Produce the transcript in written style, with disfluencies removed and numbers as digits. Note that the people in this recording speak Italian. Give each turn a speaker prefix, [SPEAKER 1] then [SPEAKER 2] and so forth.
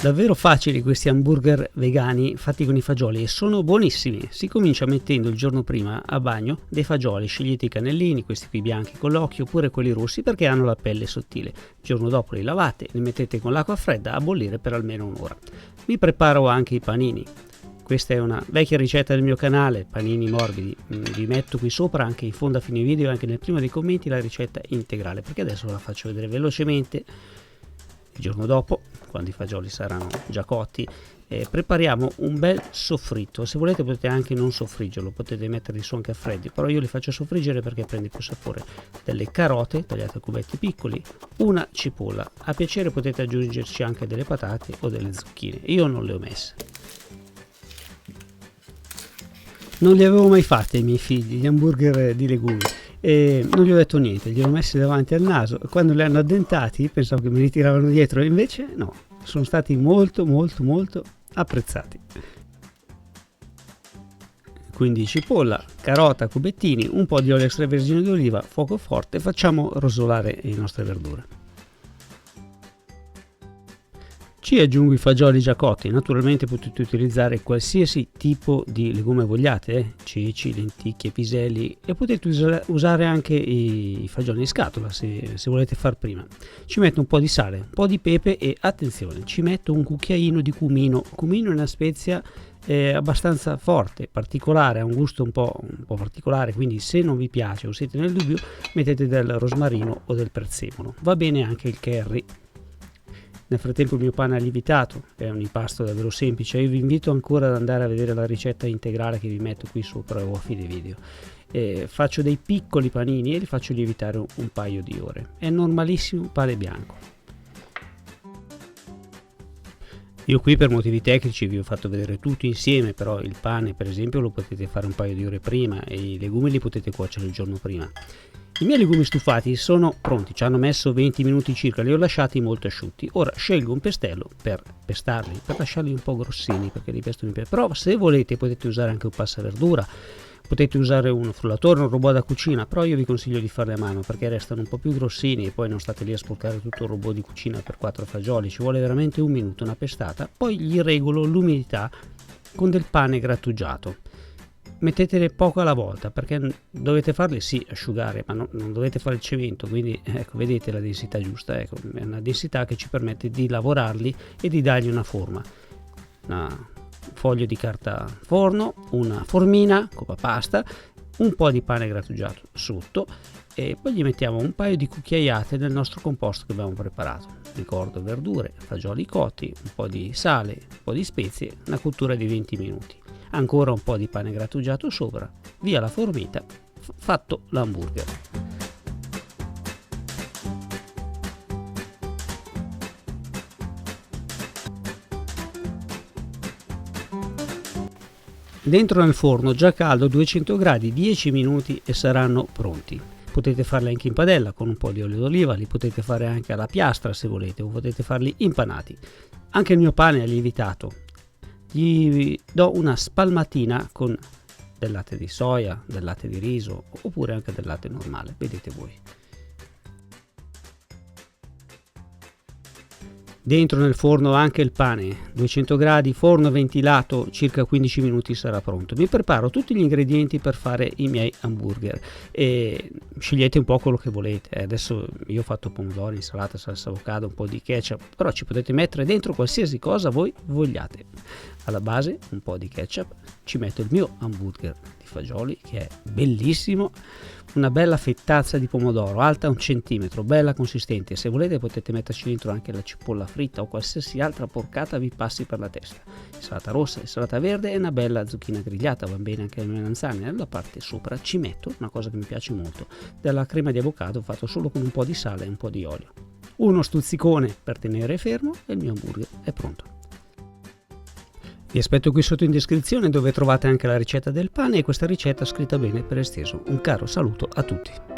[SPEAKER 1] Davvero facili questi hamburger vegani fatti con i fagioli e sono buonissimi. Si comincia mettendo il giorno prima a bagno dei fagioli, scegliete i cannellini, questi qui bianchi con l'occhio oppure quelli rossi perché hanno la pelle sottile. Il giorno dopo li lavate, li mettete con l'acqua fredda a bollire per almeno un'ora. Mi preparo anche i panini. Questa è una vecchia ricetta del mio canale, panini morbidi. Vi metto qui sopra anche in fondo a fine video e anche nel primo dei commenti la ricetta integrale perché adesso la faccio vedere velocemente. Il giorno dopo, quando i fagioli saranno già cotti, prepariamo un bel soffritto. Se volete potete anche non soffriggerlo, potete metterli su anche a freddi, però io li faccio soffriggere perché prende più sapore. Delle carote tagliate a cubetti piccoli, una cipolla. A piacere potete aggiungerci anche delle patate o delle zucchine, io non le ho messe. Non li avevo mai fatti ai miei figli, gli hamburger di legumi. E non gli ho detto niente, li ho messi davanti al naso e quando li hanno addentati pensavo che mi ritiravano dietro e invece no, sono stati molto apprezzati. Quindi cipolla, carota, cubettini, un po' di olio extravergine d'oliva, fuoco forte, facciamo rosolare le nostre verdure. Ci aggiungo i fagioli già cotti, naturalmente potete utilizzare qualsiasi tipo di legume vogliate, ceci, lenticchie, piselli e potete usare anche i fagioli in scatola se volete far prima. Ci metto un po' di sale, un po' di pepe e attenzione, ci metto un cucchiaino di cumino. Cumino è una spezia abbastanza forte, particolare, ha un gusto un po' particolare, quindi se non vi piace o siete nel dubbio mettete del rosmarino o del prezzemolo. Va bene anche il curry. Nel frattempo il mio pane è lievitato, è un impasto davvero semplice, io vi invito ancora ad andare a vedere la ricetta integrale che vi metto qui sopra o a fine video. Faccio dei piccoli panini e li faccio lievitare un paio di ore, è normalissimo pane bianco. Io qui per motivi tecnici vi ho fatto vedere tutto insieme, però il pane per esempio lo potete fare un paio di ore prima e i legumi li potete cuocere il giorno prima. I miei legumi stufati sono pronti, ci hanno messo 20 minuti circa, li ho lasciati molto asciutti. Ora scelgo un pestello per pestarli, per lasciarli un po' grossini perché li pesto mi piace. Però se volete potete usare anche un passaverdura, potete usare un frullatore, un robot da cucina, però io vi consiglio di farli a mano perché restano un po' più grossini e poi non state lì a sporcare tutto il robot di cucina per 4 fagioli, ci vuole veramente un minuto, una pestata. Poi gli regolo l'umidità con del pane grattugiato. Mettetele poco alla volta perché dovete farli sì asciugare, ma non dovete fare il cemento, quindi ecco, vedete la densità giusta, ecco, è una densità che ci permette di lavorarli e di dargli una forma. Un foglio di carta forno, una formina, coppa pasta, un po' di pane grattugiato sotto e poi gli mettiamo un paio di cucchiaiate del nostro composto che abbiamo preparato. Ricordo verdure, fagioli cotti, un po' di sale, un po' di spezie, una cottura di 20 minuti. Ancora un po' di pane grattugiato sopra, via la formita, fatto l'hamburger. Dentro nel forno già caldo 200 gradi 10 minuti e saranno pronti. Potete farli anche in padella con un po' di olio d'oliva, li potete fare anche alla piastra se volete o potete farli impanati. Anche il mio pane è lievitato. Gli do una spalmatina con del latte di soia, del latte di riso oppure anche del latte normale, vedete voi. Dentro nel forno anche il pane, 200 gradi, forno ventilato, circa 15 minuti sarà pronto. Mi preparo tutti gli ingredienti per fare i miei hamburger e scegliete un po' quello che volete. Adesso io ho fatto pomodori, insalata, salsa avocado, un po' di ketchup, però ci potete mettere dentro qualsiasi cosa voi vogliate. Alla base un po' di ketchup, ci metto il mio hamburger di fagioli che è bellissimo, una bella fettazza di pomodoro alta 1 centimetro, bella consistente. Se volete potete metterci dentro anche la cipolla fritta o qualsiasi altra porcata vi passi per la testa. Insalata rossa, insalata verde e una bella zucchina grigliata, va bene anche le melanzane. Nella parte sopra ci metto una cosa che mi piace molto, della crema di avocado fatto solo con un po' di sale e un po' di olio. Uno stuzzicone per tenere fermo e il mio hamburger è pronto. Vi aspetto qui sotto in descrizione dove trovate anche la ricetta del pane e questa ricetta scritta bene per esteso. Un caro saluto a tutti.